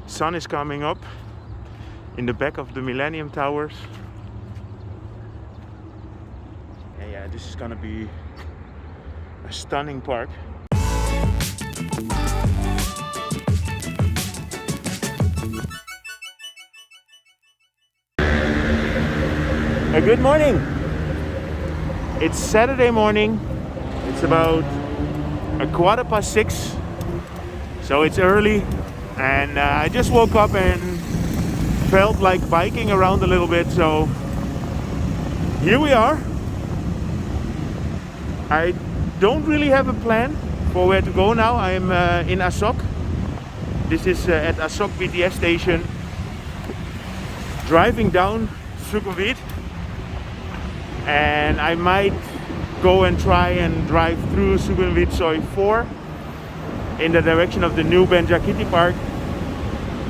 Sun is coming up in the back of the Millennium Towers. Yeah, this is gonna be a stunning park. Good morning. It's Saturday morning. It's about 6:15, so it's early, and I just woke up and felt like biking around a little bit, so here we are. I don't really have a plan for where to go now. I'm in Asoke. This is at Asoke BTS Station, driving down Sukhumvit, and I might go and try and drive through Sukhumvit Soi 4 in the direction of the new Benjakitti Park,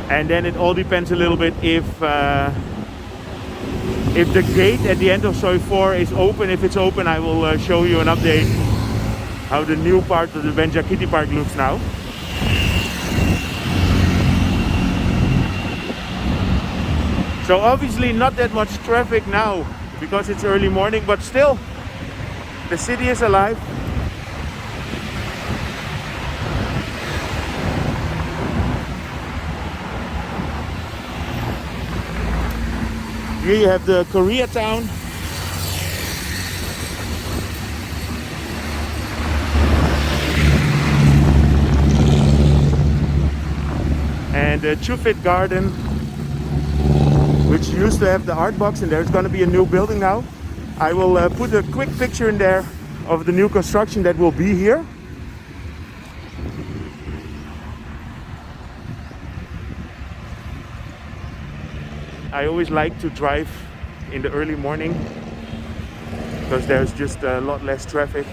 and then it all depends a little bit if the gate at the end of Soi 4 is open. If it's open, I will show you an update how the new part of the Benjakitti Park looks now. So obviously not that much traffic now because it's early morning, but still the city is alive. Here you have the Koreatown. And the Sukhumvit Garden, which used to have the art box, and there's going to be a new building now. I will put a quick picture in there of the new construction that will be here. I always like to drive in the early morning because there's just a lot less traffic.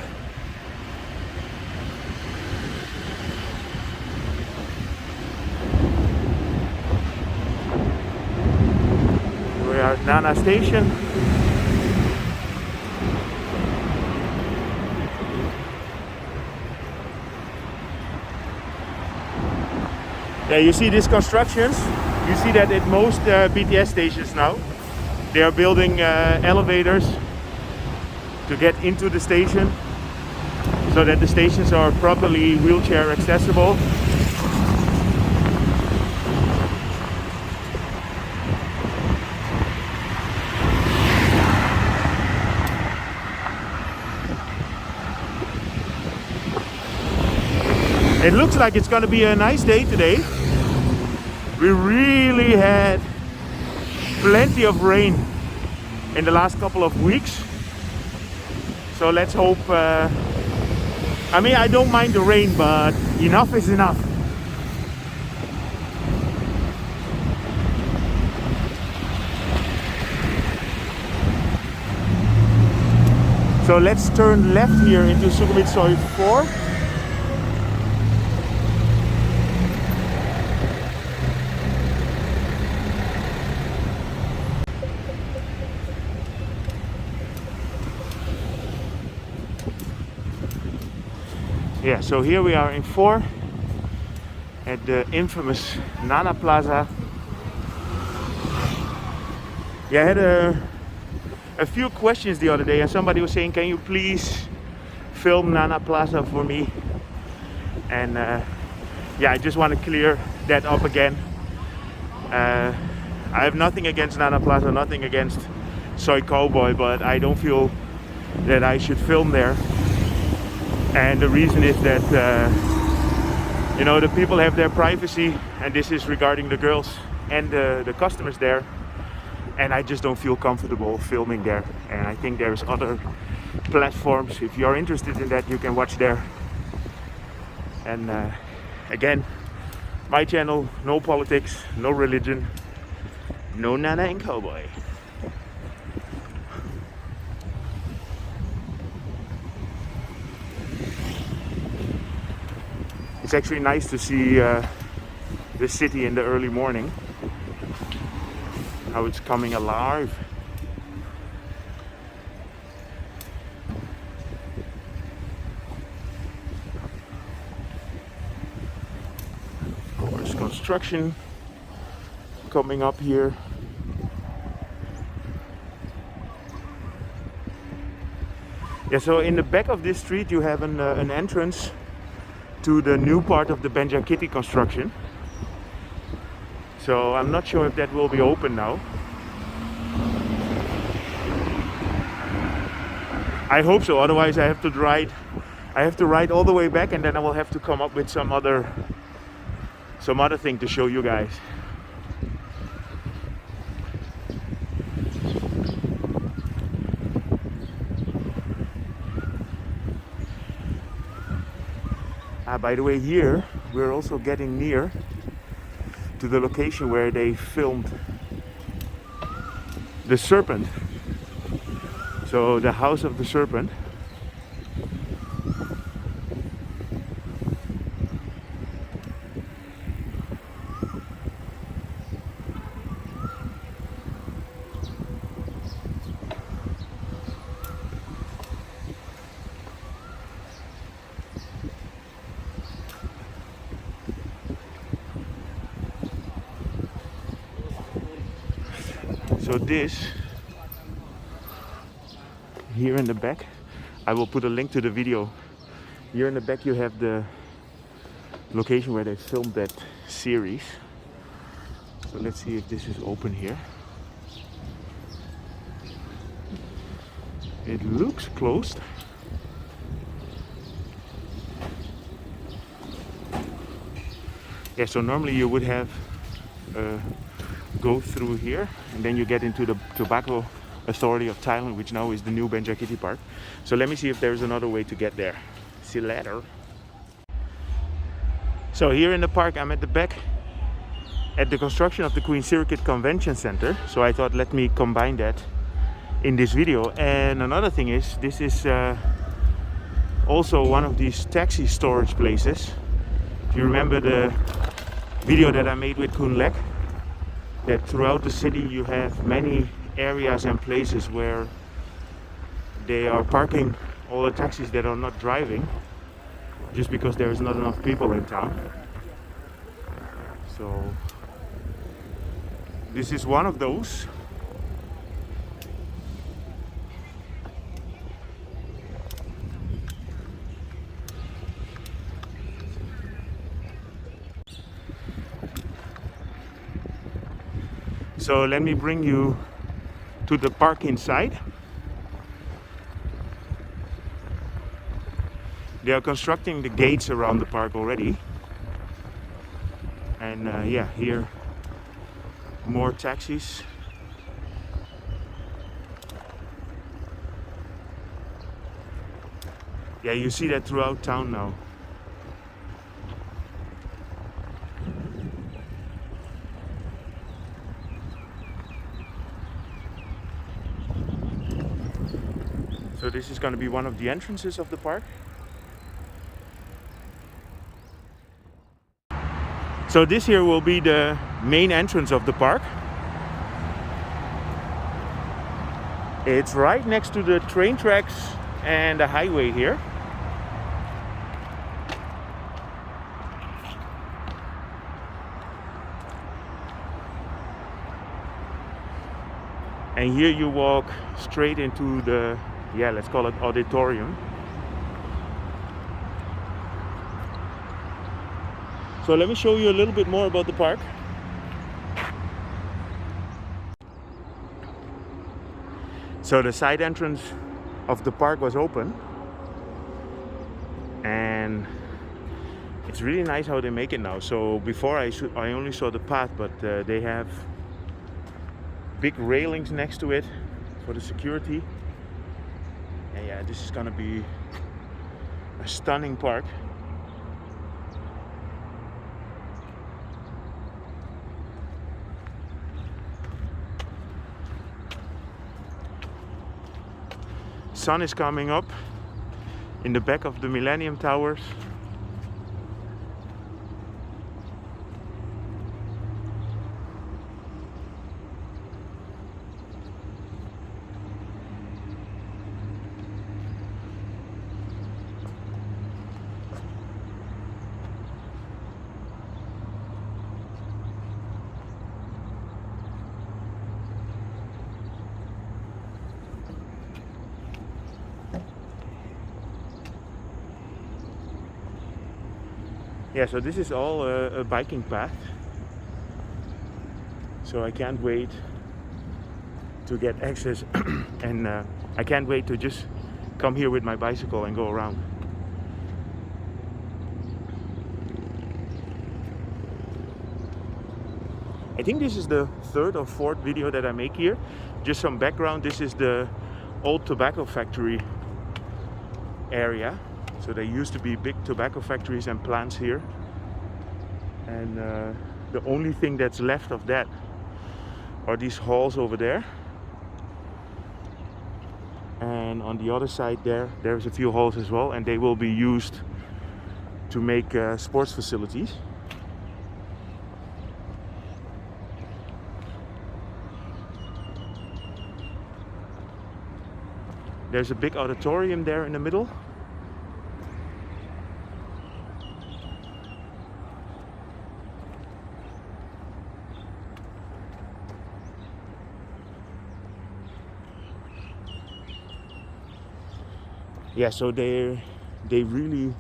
We are at Nana Station. Yeah, you see these constructions. You see that at most BTS stations now, they are building elevators to get into the station so that the stations are properly wheelchair accessible. It looks like it's going to be a nice day today. We really had plenty of rain in the last couple of weeks. So let's hope, I mean, I don't mind the rain, but enough is enough. So let's turn left here into Sukhumvit Soi 4. Yeah, so here we are in 4 at the infamous Nana Plaza. Yeah, I had a few questions the other day, and somebody was saying, can you please film Nana Plaza for me? And yeah, I just want to clear that up again. I have nothing against Nana Plaza, nothing against Soi Cowboy, but I don't feel that I should film there. And the reason is that, you know, the people have their privacy, and this is regarding the girls and the customers there. And I just don't feel comfortable filming there. And I think there's other platforms. If you're interested in that, you can watch there. And again, my channel, no politics, no religion, no Nana and Cowboy. It's actually nice to see the city in the early morning, how it's coming alive. Of course, construction coming up here. Yeah, so in the back of this street you have an entrance to the new part of the Benjakitti construction. So I'm not sure if that will be open now. I hope so, otherwise I have to ride all the way back, and then I will have to come up with some other thing to show you guys. By the way, here we're also getting near to the location where they filmed the serpent. So the house of the serpent. So this, here in the back, I will put a link to the video. Here in the back you have the location where they filmed that series. So let's see if this is open here. It looks closed. Yeah, so normally you would have go through here, and then you get into the Tobacco Authority of Thailand, which now is the new Benjakitti Park. So let me see if there's another way to get there. See you later. So here in the park, I'm at the back at the construction of the Queen Sirikit Convention Center. So I thought, let me combine that in this video. And another thing is, this is also one of these taxi storage places. If you remember the video that I made with Kun Lek, that throughout the city you have many areas and places where they are parking all the taxis that are not driving, just because there is not enough people in town. So this is one of those. So let me bring you to the park inside. They are constructing the gates around the park already. And yeah, here more taxis. Yeah, you see that throughout town now. So this is going to be one of the entrances of the park. So this here will be the main entrance of the park. It's right next to the train tracks and the highway here. And here you walk straight into the, yeah, let's call it auditorium. So let me show you a little bit more about the park. So the side entrance of the park was open, and it's really nice how they make it now. So before I only saw the path, but they have big railings next to it for the security. And yeah, this is gonna be a stunning park. Sun is coming up in the back of the Millennium Towers. Yeah, so this is all a biking path. So I can't wait to get access and I can't wait to just come here with my bicycle and go around. I think this is the third or fourth video that I make here. Just some background, this is the old tobacco factory area. So there used to be big tobacco factories and plants here. And the only thing that's left of that are these halls over there. And on the other side there's a few halls as well, and they will be used to make sports facilities. There's a big auditorium there in the middle. Yeah, so they really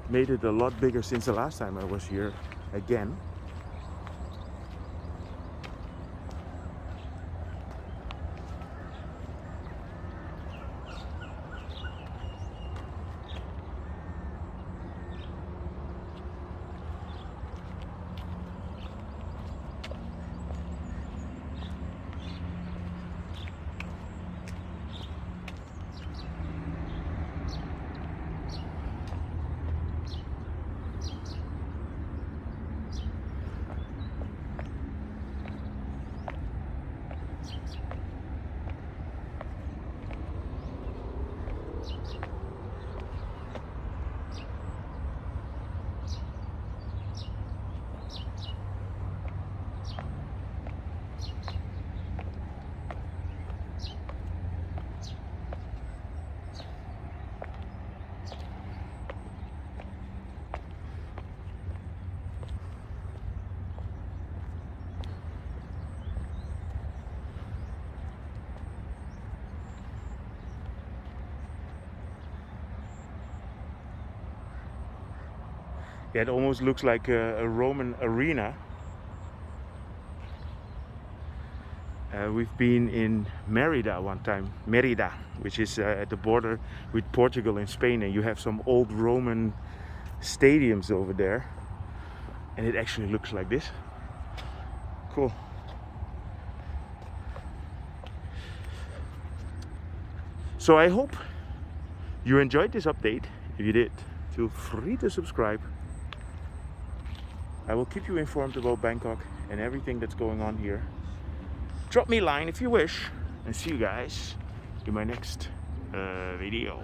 made it a lot bigger since the last time I was here again. Yeah, it almost looks like a Roman arena. We've been in Merida one time, Merida, which is at the border with Portugal and Spain, and you have some old Roman stadiums over there, and it actually looks like this. Cool. So I hope you enjoyed this update. If you did, feel free to subscribe. I will keep you informed about Bangkok and everything that's going on here. Drop me a line if you wish, and see you guys in my next video.